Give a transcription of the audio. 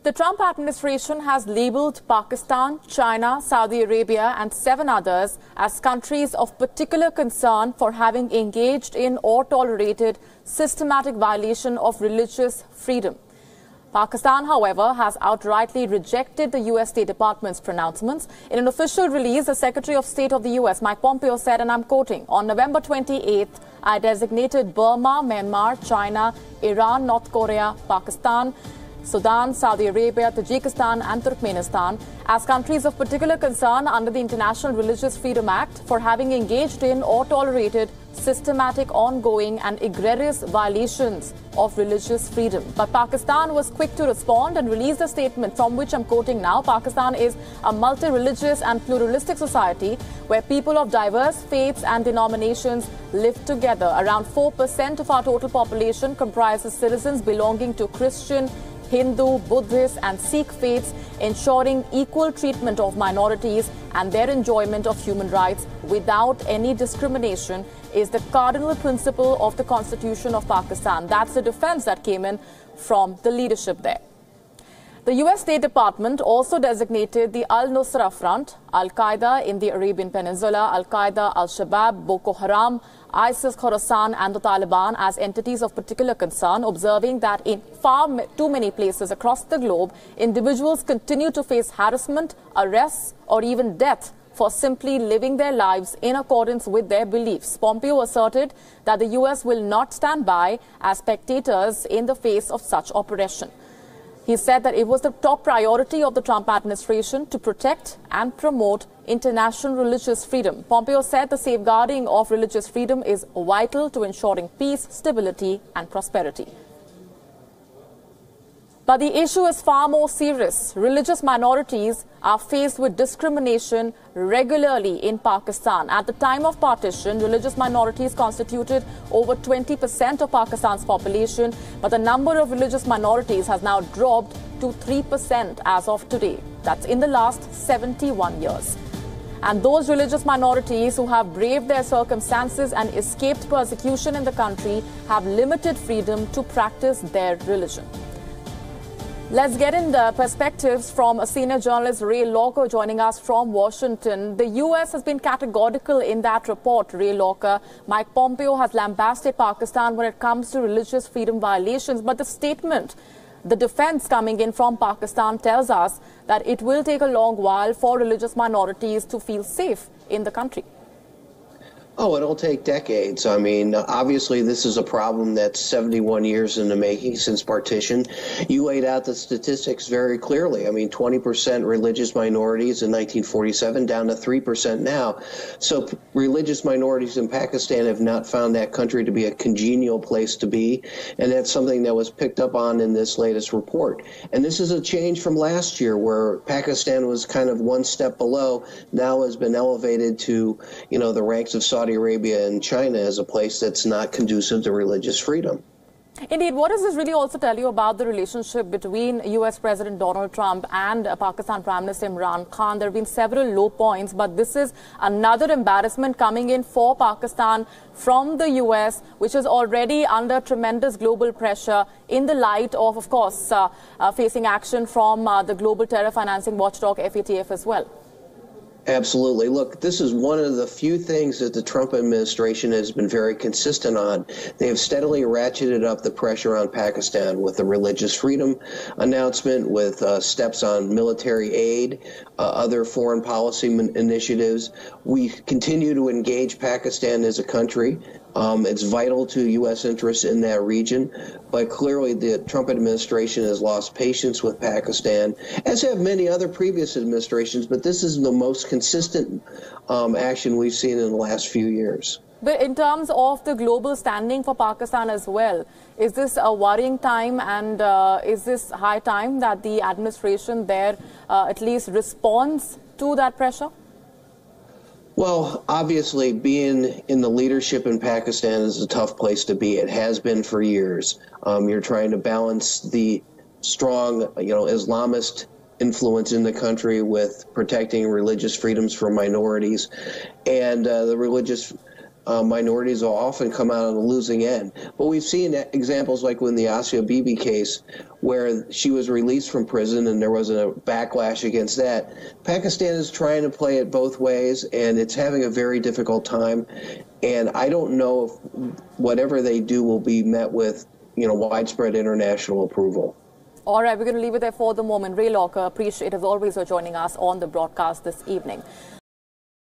The Trump administration has labelled Pakistan, China, Saudi Arabia and 7 others as countries of particular concern for having engaged in or tolerated systematic violation of religious freedom. Pakistan, however, has outrightly rejected the U.S. State Department's pronouncements. In an official release, the Secretary of State of the U.S., Mike Pompeo, said, and I'm quoting, "On November 28th, I designated Burma, Myanmar, China, Iran, North Korea, Pakistan, Sudan, Saudi Arabia, Tajikistan and Turkmenistan as countries of particular concern under the International Religious Freedom Act for having engaged in or tolerated systematic, ongoing and egregious violations of religious freedom." But Pakistan was quick to respond and released a statement from which I'm quoting now. Pakistan is a multi-religious and pluralistic society where people of diverse faiths and denominations live together. Around 4% of our total population comprises citizens belonging to Christian, Hindu, Buddhist and Sikh faiths, ensuring equal treatment of minorities and their enjoyment of human rights without any discrimination is the cardinal principle of the Constitution of Pakistan. That's the defense that came in from the leadership there. The U.S. State Department also designated the Al-Nusra Front, Al-Qaeda in the Arabian Peninsula, Al-Qaeda, Al-Shabaab, Boko Haram, ISIS, Khorasan and the Taliban as entities of particular concern, observing that in far too many places across the globe, individuals continue to face harassment, arrests or even death for simply living their lives in accordance with their beliefs. Pompeo asserted that the U.S. will not stand by as spectators in the face of such oppression. He said that it was the top priority of the Trump administration to protect and promote international religious freedom. Pompeo said the safeguarding of religious freedom is vital to ensuring peace, stability and prosperity. But the issue is far more serious. Religious minorities are faced with discrimination regularly in Pakistan. At the time of partition, religious minorities constituted over 20% of Pakistan's population, but the number of religious minorities has now dropped to 3% as of today. That's in the last 71 years. And those religious minorities who have braved their circumstances and escaped persecution in the country have limited freedom to practice their religion. Let's get in the perspectives from a senior journalist, Ray Locker, joining us from Washington. The U.S. has been categorical in that report, Ray Locker. Mike Pompeo has lambasted Pakistan when it comes to religious freedom violations. But the statement, the defense coming in from Pakistan tells us that it will take a long while for religious minorities to feel safe in the country. Oh, it'll take decades. I mean, obviously, this is a problem that's 71 years in the making since partition. You laid out the statistics very clearly. I mean, 20% religious minorities in 1947, down to 3% now. So religious minorities in Pakistan have not found that country to be a congenial place to be. And that's something that was picked up on in this latest report. And this is a change from last year where Pakistan was kind of one step below, now has been elevated to, you know, the ranks of Saudi Arabia and China as a place that's not conducive to religious freedom. Indeed. What does this really also tell you about the relationship between U.S. President Donald Trump and Pakistan Prime Minister Imran Khan? There have been several low points, but this is another embarrassment coming in for Pakistan from the U.S., which is already under tremendous global pressure in the light of course, facing action from the global terror financing watchdog FATF as well. Absolutely. Look, this is one of the few things that the Trump administration has been very consistent on. They have steadily ratcheted up the pressure on Pakistan with the religious freedom announcement, with steps on military aid, other foreign policy initiatives. We continue to engage Pakistan as a country. It's vital to U.S. interests in that region, but clearly the Trump administration has lost patience with Pakistan, as have many other previous administrations, but this is the most consistent action we've seen in the last few years. But in terms of the global standing for Pakistan as well, is this a worrying time, and is this high time that the administration there at least responds to that pressure? Well, obviously, being in the leadership in Pakistan is a tough place to be. It has been for years. You're trying to balance the strong, Islamist influence in the country with protecting religious freedoms for minorities, and the religious minorities will often come out on the losing end. But we've seen examples like in the Asia Bibi case, where she was released from prison and there was a backlash against that. Pakistan is trying to play it both ways, and it's having a very difficult time. And I don't know if whatever they do will be met with, widespread international approval. All right, we're going to leave it there for the moment. Ray Locker, appreciate as always for joining us on the broadcast this evening.